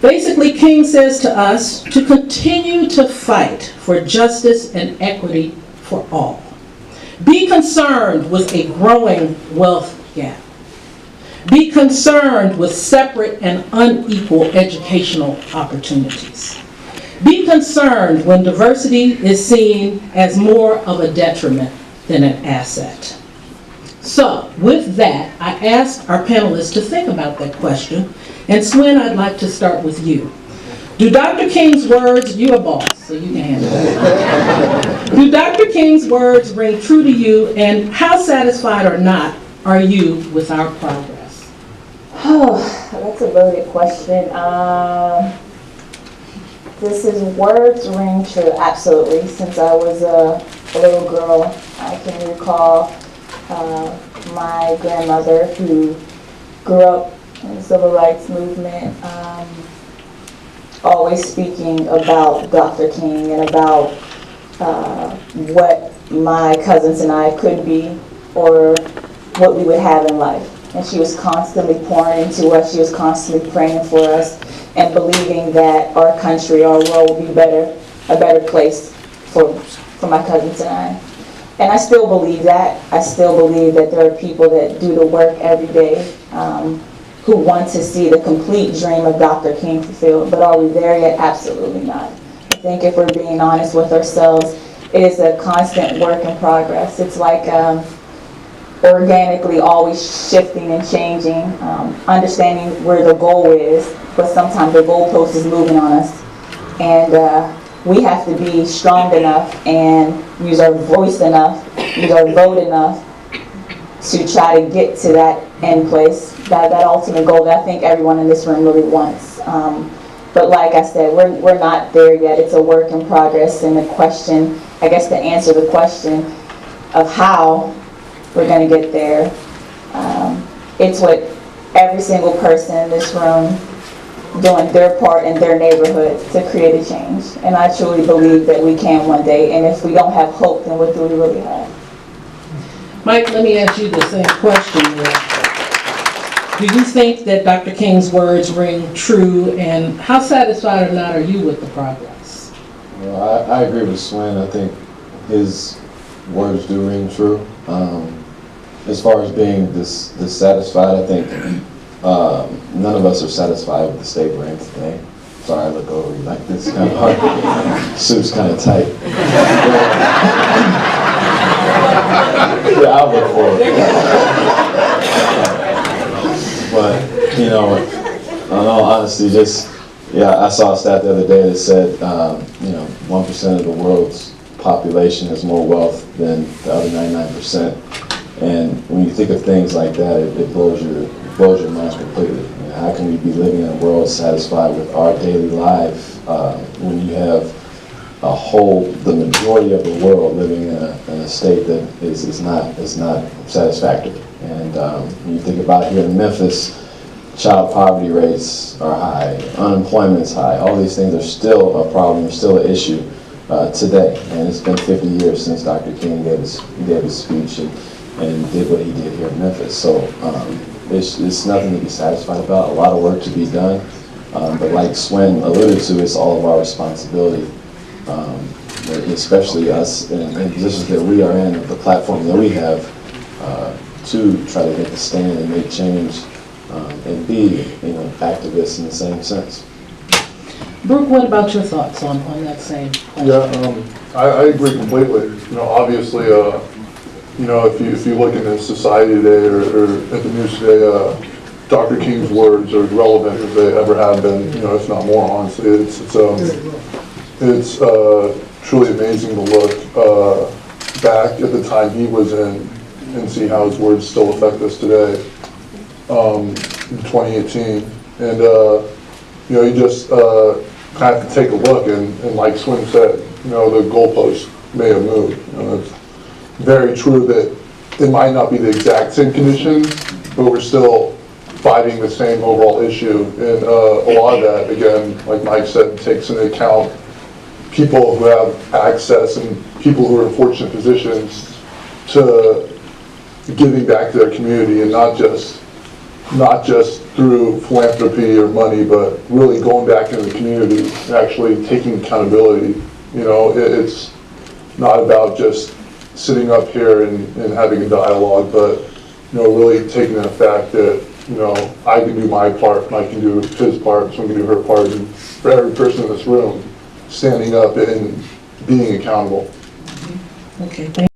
Basically, King says to us to continue to fight for justice and equity for all. Be concerned with a growing wealth gap. Be concerned with separate and unequal educational opportunities. Be concerned when diversity is seen as more of a detriment than an asset. So, with that, I ask our panelists to think about that question. And Swin, I'd like to start with you. Do Dr. King's words, you're a boss, so you can handle it. Do Dr. King's words ring true to you, and how satisfied or not are you with our progress? Oh, that's a loaded question. This is words ring true, absolutely. Since I was a little girl, I can recall my grandmother, who grew up in the civil rights movement, always speaking about Dr. King and about what my cousins and I could be or what we would have in life. And she was constantly pouring into us. She was constantly praying for us and believing that our country, our world would be a better place for my cousins and I. And I still believe that. I still believe that there are people that do the work every day who want to see the complete dream of Dr. King fulfilled. But are we there yet? Absolutely not. I think if we're being honest with ourselves, it is a constant work in progress. It's like organically always shifting and changing, understanding where the goal is, but sometimes the goalpost is moving on us. And we have to be strong enough and use our voice enough, use our vote enough to try to get to that end place, that ultimate goal that I think everyone in this room really wants. But like I said, we're not there yet. It's a work in progress, and the question, I guess to answer the question of how we're going to get there, it's what every single person in this room doing their part in their neighborhood to create a change. And I truly believe that we can one day, and if we don't have hope, then what do we really have? Mike, let me ask you the same question. Do you think that Dr. King's words ring true, and how satisfied or not are you with the progress? Well, I agree with Swin. I think his words do ring true. As far as being dissatisfied, I think none of us are satisfied with the state we're in today. Sorry, I look over you like this, kind of hard. Suit's kind of tight. Yeah, I'll look for it. But, you know, in all honesty, I saw a stat the other day that said, 1% of the world's population has more wealth than the other 99%. And when you think of things like that, it blows your mind completely. You know, how can we be living in a world satisfied with our daily life when you have the majority of the world living in a state that is not satisfactory? And when you think about here in Memphis, child poverty rates are high, unemployment's high. All these things are still a problem, they're still an issue today. And it's been 50 years since Dr. King gave his speech and did what he did here in Memphis. So it's nothing to be satisfied about, a lot of work to be done. But like Swin alluded to, it's all of our responsibility, especially us in positions that we are in, the platform that we have, to try to make a stand and make change and be activists in the same sense. Brooke, what about your thoughts on that same question? Yeah, I agree completely. Obviously, if you look in society today or at the news today, Dr. King's words are relevant as they ever have been. If not more, honestly. It's truly amazing to look back at the time he was in and see how his words still affect us today, in 2018. And you just kind of have to take a look, and like Swin said, the goalposts may have moved. It's very true that it might not be the exact same conditions, but we're still fighting the same overall issue. And a lot of that, again, like Mike said, takes into account people who have access and people who are in fortunate positions to giving back to their community, and not just through philanthropy or money, but really going back into the community and actually taking accountability. You know, it's not about just sitting up here and having a dialogue, but, you know, really taking the fact that, you know, I can do my part, and I can do his part, someone can do her part, and for every person in this room, standing up and being accountable. Okay, thank